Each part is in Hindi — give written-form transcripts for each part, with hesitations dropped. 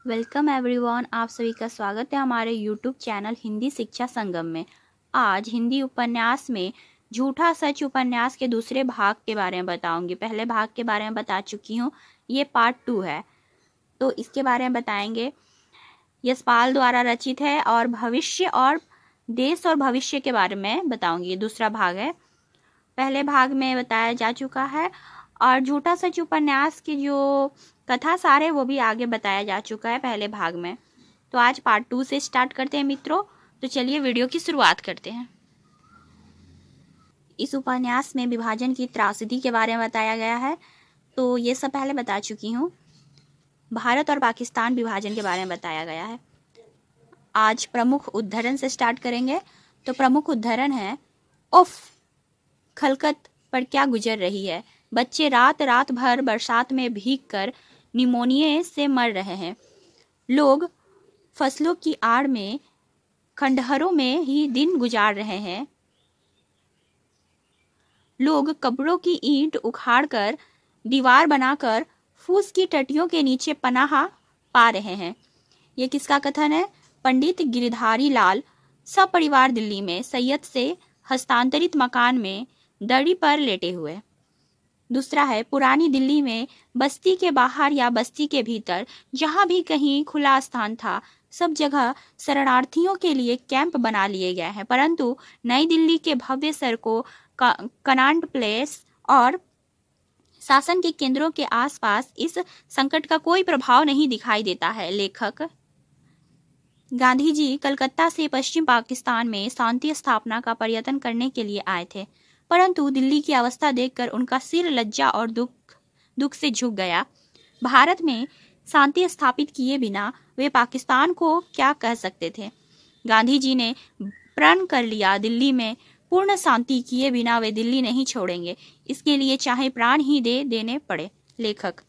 वेलकम एवरीवन, आप सभी का स्वागत है हमारे यूट्यूब चैनल हिंदी शिक्षा संगम में। आज हिंदी उपन्यास में झूठा सच उपन्यास के दूसरे भाग के बारे में बताऊंगी। पहले भाग के बारे में बता चुकी हूँ, ये पार्ट 2 है, तो इसके बारे में बताएंगे। यशपाल द्वारा रचित है और भविष्य और देश और भविष्य के बारे में बताऊंगी। दूसरा भाग है, पहले भाग में बताया जा चुका है और झूठा सच उपन्यास की जो कथा सार है वो भी आगे बताया जा चुका है पहले भाग में। तो आज पार्ट 2 से स्टार्ट करते हैं मित्रों। तो चलिए वीडियो की शुरुआत करते हैं। इस उपन्यास में विभाजन की त्रासदी के बारे में बताया गया है, तो ये सब पहले बता चुकी हूँ। भारत और पाकिस्तान विभाजन के बारे में बताया गया है। आज प्रमुख उद्धरण से स्टार्ट करेंगे। तो प्रमुख उद्धरण है, उफ, खलकत पर क्या गुजर रही है। बच्चे रात रात भर बरसात में भीगकर निमोनिया से मर रहे हैं। लोग फसलों की आड़ में खंडहरों में ही दिन गुजार रहे हैं। लोग कब्रों की ईंट उखाड़कर दीवार बनाकर फूस की टटियों के नीचे पनाह पा रहे हैं। ये किसका कथन है? पंडित गिरधारी लाल सपरिवार दिल्ली में सैयद से हस्तांतरित मकान में दरी पर लेटे हुए। दूसरा है, पुरानी दिल्ली में बस्ती के बाहर या बस्ती के भीतर जहां भी कहीं खुला स्थान था, सब जगह शरणार्थियों के लिए कैंप बना लिए गए हैं। परंतु नई दिल्ली के भव्य सड़कों, कनाट प्लेस और शासन के केंद्रों के आसपास इस संकट का कोई प्रभाव नहीं दिखाई देता है। लेखक गांधी जी कलकत्ता से पश्चिम पाकिस्तान में शांति स्थापना का प्रयत्न करने के लिए आए थे, परंतु दिल्ली की अवस्था देखकर उनका सिर लज्जा और दुख से झुक गया। भारत में शांति स्थापित किए बिना वे पाकिस्तान को क्या कह सकते थे। गांधी जी ने प्रण कर लिया, दिल्ली में पूर्ण शांति किए बिना वे दिल्ली नहीं छोड़ेंगे, इसके लिए चाहे प्राण ही देने पड़े। लेखक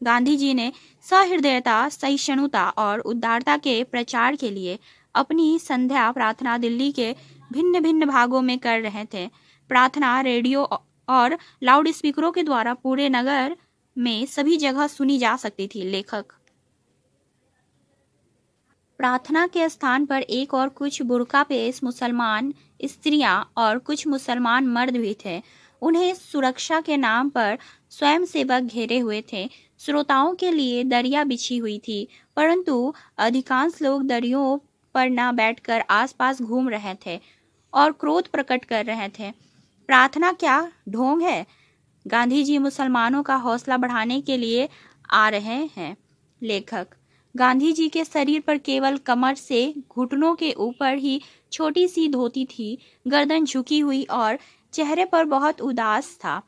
गांधी जी ने सहृदयता, सहिष्णुता और उदारता के प्रचार के लिए अपनी संध्या प्रार्थना दिल्ली के भिन्न भिन्न भागों में कर रहे थे। प्रार्थना रेडियो और लाउड स्पीकरों के द्वारा पूरे नगर में सभी जगह सुनी जा सकती थी। लेखक प्रार्थना के स्थान पर एक और कुछ बुर्का पेश मुसलमान स्त्रियां और कुछ मुसलमान मर्द भी थे। उन्हें सुरक्षा के नाम पर स्वयंसेवक घेरे हुए थे। श्रोताओं के लिए दरिया बिछी हुई थी, परंतु अधिकांश लोग दरियों पर न बैठकर आसपास घूम रहे थे और क्रोध प्रकट कर रहे थे। प्रार्थना क्या ढोंग है? गांधी जी मुसलमानों का हौसला बढ़ाने के लिए आ रहे हैं। लेखक गांधी जी के शरीर पर केवल कमर से घुटनों के ऊपर ही छोटी सी धोती थी, गर्दन झुकी हुई और चेहरे पर बहुत उदास था।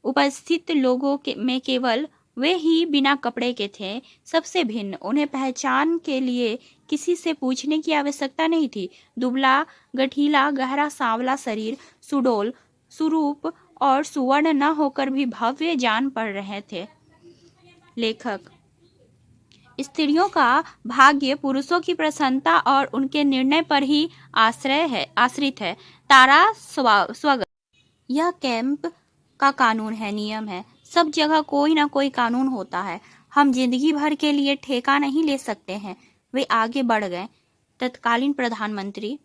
उपस्थित लोगों में केवल वे ही बिना कपड़े के थे, सबसे भिन्न। उन्हें पहचान के लिए किसी से पूछने की आवश्यकता नहीं थी। दुबला, गठीला, गहरा सांवला शरीर, सुडौल, सुरूप और सुवर्ण न होकर भी भव्य जान पड़ रहे थे। लेखक स्त्रियों का भाग्य पुरुषों की प्रसन्नता और उनके निर्णय पर ही आश्रित है। तारा स्वगत यह कैंप का कानून है, नियम है। सब जगह कोई ना कोई कानून होता है। हम जिंदगी भर के लिए ठेका नहीं ले सकते हैं। वे आगे बढ़ गए। तत्कालीन प्रधानमंत्री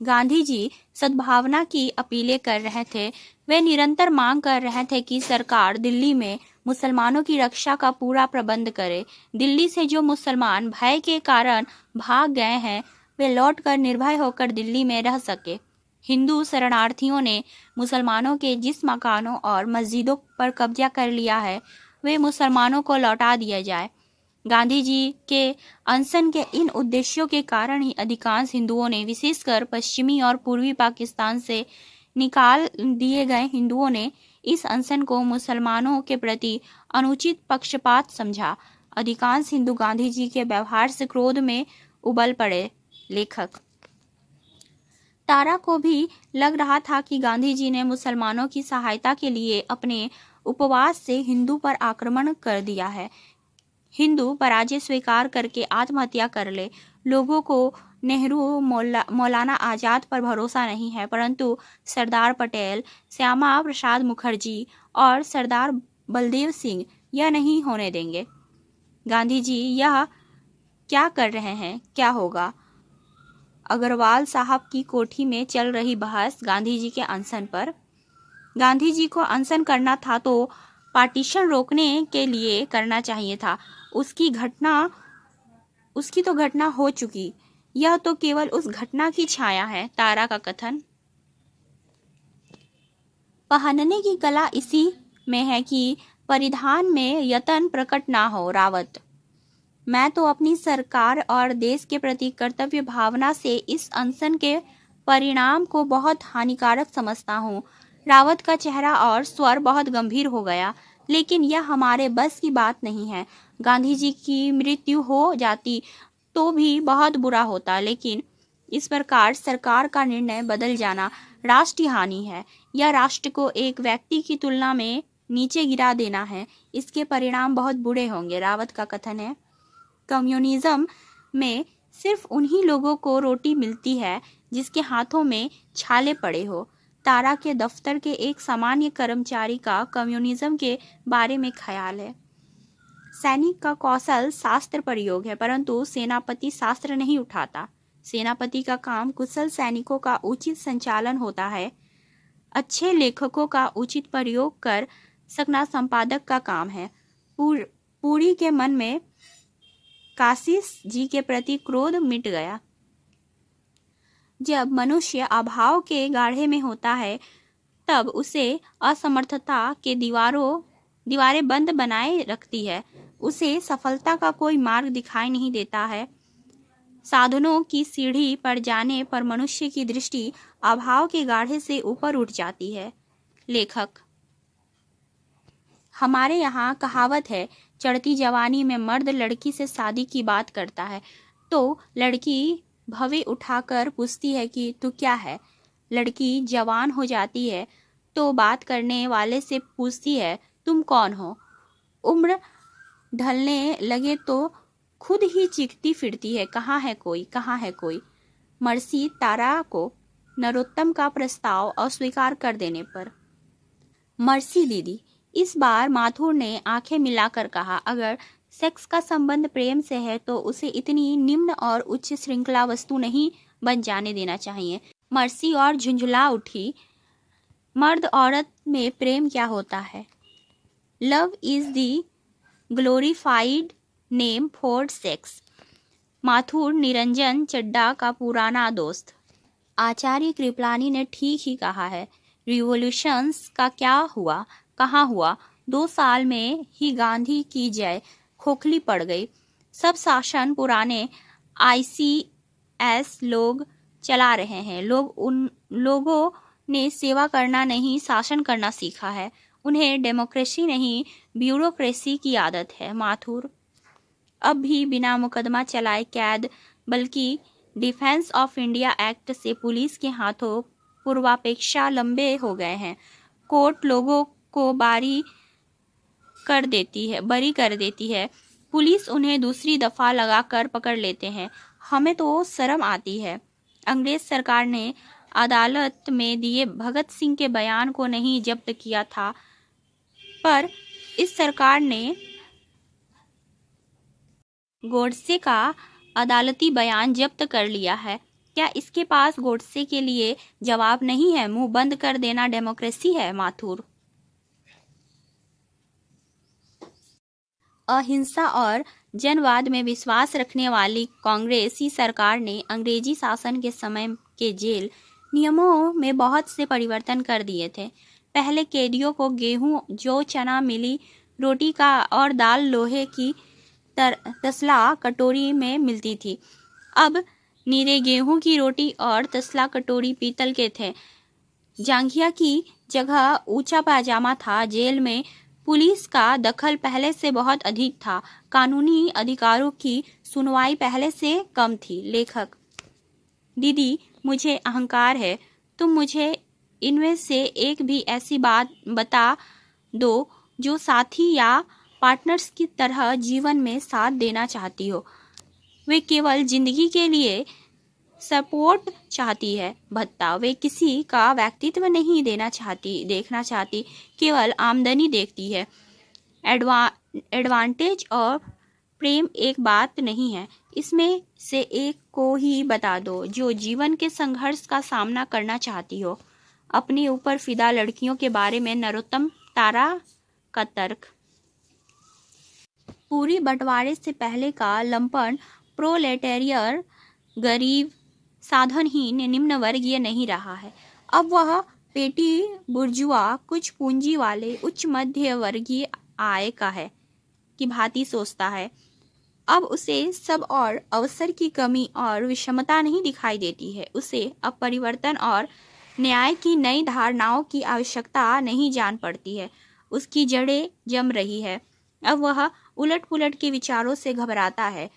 गांधी जी सद्भावना की अपीलें कर रहे थे। वे निरंतर मांग कर रहे थे कि सरकार दिल्ली में मुसलमानों की रक्षा का पूरा प्रबंध करे। दिल्ली से जो मुसलमान भय के कारण भाग गए हैं, वे लौटकर निर्भय होकर दिल्ली में रह सके। हिंदू शरणार्थियों ने मुसलमानों के जिस मकानों और मस्जिदों पर कब्जा कर लिया है, वे मुसलमानों को लौटा दिया जाए। गांधी जी के अनशन के इन उद्देश्यों के कारण ही अधिकांश हिंदुओं ने, विशेषकर पश्चिमी और पूर्वी पाकिस्तान से निकाल दिए गए हिंदुओं ने, इस अनशन को मुसलमानों के प्रति अनुचित पक्षपात समझा। अधिकांश हिंदू गांधी जी के व्यवहार से क्रोध में उबल पड़े। लेखक तारा को भी लग रहा था कि गांधी जी ने मुसलमानों की सहायता के लिए अपने उपवास से हिंदू पर आक्रमण कर दिया है। हिंदू पराजय स्वीकार करके आत्महत्या कर ले। लोगों को नेहरू, मौलाना आजाद पर भरोसा नहीं है, परंतु सरदार पटेल, श्यामा प्रसाद मुखर्जी और सरदार बलदेव सिंह यह नहीं होने देंगे। गांधी जी यह क्या कर रहे हैं, क्या होगा? अग्रवाल साहब की कोठी में चल रही बहस गांधी जी के अनशन पर। गांधी जी को अनशन करना था तो पार्टीशन रोकने के लिए करना चाहिए था। उसकी तो घटना हो चुकी, यह तो केवल उस घटना की छाया है। तारा का कथन। पहनने की कला इसी में है कि परिधान में यतन प्रकट ना हो। रावत। मैं तो अपनी सरकार और देश के प्रति कर्तव्य भावना से इस अनशन के परिणाम को बहुत हानिकारक समझता हूँ। रावत का चेहरा और स्वर बहुत गंभीर हो गया। लेकिन यह हमारे बस की बात नहीं है। गांधी जी की मृत्यु हो जाती तो भी बहुत बुरा होता, लेकिन इस प्रकार सरकार का निर्णय बदल जाना राष्ट्रीय हानि है। यह राष्ट्र को एक व्यक्ति की तुलना में नीचे गिरा देना है। इसके परिणाम बहुत बुरे होंगे। रावत का कथन है, कम्युनिज्म में सिर्फ उन्हीं लोगों को रोटी मिलती है जिसके हाथों में छाले पड़े हो। तारा के दफ्तर के एक सामान्य कर्मचारी का कम्युनिज्म के बारे में ख्याल है। सैनिक का कौशल शास्त्र प्रयोग है, परंतु सेनापति शास्त्र नहीं उठाता। सेनापति का काम कुशल सैनिकों का उचित संचालन होता है। अच्छे लेखकों का उचित प्रयोग कर सकना संपादक का काम है। पूरी के मन में काशिश जी के प्रति क्रोध मिट गया। जब मनुष्य अभाव के गाढ़े में होता है तब उसे असमर्थता के दीवारें बंद बनाए रखती है। उसे सफलता का कोई मार्ग दिखाई नहीं देता है। साधनों की सीढ़ी पर जाने पर मनुष्य की दृष्टि अभाव के गाढ़े से ऊपर उठ जाती है। लेखक। हमारे यहाँ कहावत है, चढ़ती जवानी में मर्द लड़की से शादी की बात करता है तो लड़की भवे उठाकर पूछती है कि तू क्या है। लड़की जवान हो जाती है तो बात करने वाले से पूछती है तुम कौन हो। उम्र ढलने लगे तो खुद ही चीखती फिरती है, कहाँ है कोई, कहाँ है कोई। मर्सी तारा को नरोत्तम का प्रस्ताव अस्वीकार कर देने पर। मर्सी दीदी, इस बार माथुर ने आंखें मिलाकर कहा, अगर सेक्स का संबंध प्रेम से है तो उसे इतनी निम्न और उच्च श्रृंखला वस्तु नहीं बन जाने देना चाहिए। मर्सी और झुंझुला उठी, मर्द औरत में प्रेम क्या होता है? Love is the glorified name for sex. Mathur Niranjan Chadha का पुराना दोस्त। आचार्य कृपलानी ने ठीक ही कहा है। रिवॉल्यूशंस का क्या हुआ, कहाँ हुआ? 2 साल में ही गांधी की जय खोखली पड़ गई। सब शासन पुराने ICS लोग चला रहे हैं। उन लोगों ने सेवा करना नहीं, शासन करना सीखा है। उन्हें डेमोक्रेसी नहीं, ब्यूरोक्रेसी की आदत है। माथुर। अब भी बिना मुकदमा चलाए कैद, बल्कि डिफेंस ऑफ इंडिया एक्ट से पुलिस के हाथों पूर्वापेक्षा लंबे हो गए हैं। कोर्ट लोगों को बरी कर देती है। पुलिस उन्हें दूसरी दफा लगाकर पकड़ लेते हैं। हमें तो शर्म आती है। अंग्रेज सरकार ने अदालत में दिए भगत सिंह के बयान को नहीं जब्त किया था, पर इस सरकार ने गोडसे का अदालती बयान जब्त कर लिया है। क्या इसके पास गोडसे के लिए जवाब नहीं है? मुंह बंद कर देना डेमोक्रेसी है? माथुर। अहिंसा और जनवाद में विश्वास रखने वाली कांग्रेसी सरकार ने अंग्रेजी शासन के समय के जेल नियमों में बहुत से परिवर्तन कर दिए थे। पहले कैदियों को गेहूं, जौ, चना, मिली रोटी का और दाल लोहे की तसला कटोरी में मिलती थी। अब नीरे गेहूं की रोटी और तसला कटोरी पीतल के थे। जांघिया की जगह ऊंचा पायजामा था। जेल में पुलिस का दखल पहले से बहुत अधिक था। कानूनी अधिकारों की सुनवाई पहले से कम थी। लेखक। दीदी, मुझे अहंकार है। तुम मुझे इनमें से एक भी ऐसी बात बता दो जो साथी या पार्टनर्स की तरह जीवन में साथ देना चाहती हो। वे केवल जिंदगी के लिए सपोर्ट चाहती है, भत्ता। वे किसी का व्यक्तित्व नहीं देखना चाहती, केवल आमदनी देखती है। एडवांटेज ऑफ प्रेम एक बात नहीं है, इसमें से एक को ही बता दो जो जीवन के संघर्ष का सामना करना चाहती हो। अपने ऊपर फिदा लड़कियों के बारे में नरोत्तम तारा का तर्क। पूरी बंटवारे से पहले का लंपन प्रोलेटेरियर गरीब साधनहीन निम्न वर्गीय नहीं रहा है। अब वह पेटी बुर्जुआ कुछ पूंजी वाले उच्च मध्य वर्गीय आय का है की भांति सोचता है। अब उसे सब और अवसर की कमी और विषमता नहीं दिखाई देती है। उसे अब परिवर्तन और न्याय की नई धारणाओं की आवश्यकता नहीं जान पड़ती है। उसकी जड़ें जम रही है। अब वह उलट पुलट के विचारों से घबराता है।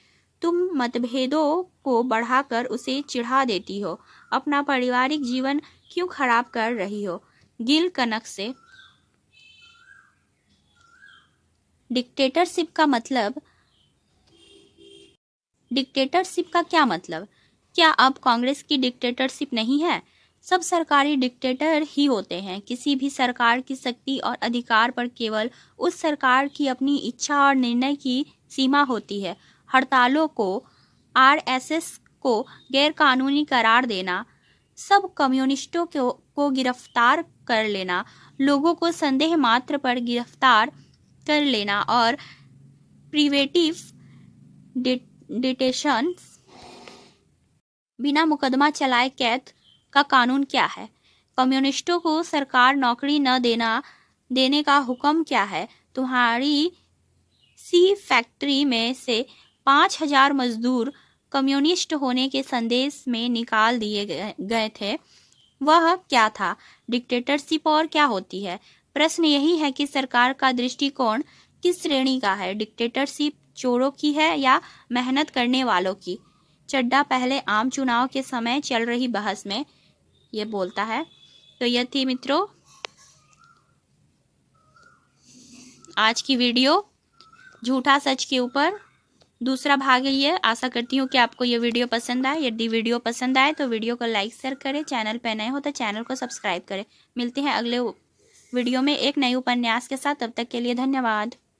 तुम मतभेदों को बढ़ाकर उसे चिढ़ा देती हो। अपना पारिवारिक जीवन क्यों खराब कर रही हो? गिल कनक से। डिक्टेटरशिप का क्या मतलब? क्या अब कांग्रेस की डिक्टेटरशिप नहीं है? सब सरकारी डिक्टेटर ही होते हैं। किसी भी सरकार की शक्ति और अधिकार पर केवल उस सरकार की अपनी इच्छा और निर्णय की सीमा होती है। हड़तालों को, आरएसएस को गैरकानूनी करार देना, सब कम्युनिस्टों को गिरफ्तार कर लेना, लोगों को संदेह मात्र पर गिरफ्तार कर लेना और प्रिवेंटिव डिटेंशन बिना मुकदमा चलाए कैद का कानून क्या है? कम्युनिस्टों को सरकार नौकरी न देने का हुक्म क्या है? तुम्हारी सी फैक्ट्री में से 5000 मजदूर कम्युनिस्ट होने के संदेश में निकाल दिए गए थे। वह क्या था? डिक्टेटरशिप और क्या होती है? प्रश्न यही है कि सरकार का दृष्टिकोण किस श्रेणी का है? डिक्टेटरशिप चोरों की है या मेहनत करने वालों की? चड्डा पहले आम चुनाव के समय चल रही बहस में ये बोलता है। तो यह थी मित्रों आज की वीडियो झूठा सच के ऊपर दूसरा भाग है ये। आशा करती हूँ कि आपको ये वीडियो पसंद आए। यदि वीडियो पसंद आए तो वीडियो को लाइक शेयर करें। चैनल पर नए हो तो चैनल को सब्सक्राइब करें। मिलते हैं अगले वीडियो में एक नए उपन्यास के साथ। तब तक के लिए धन्यवाद।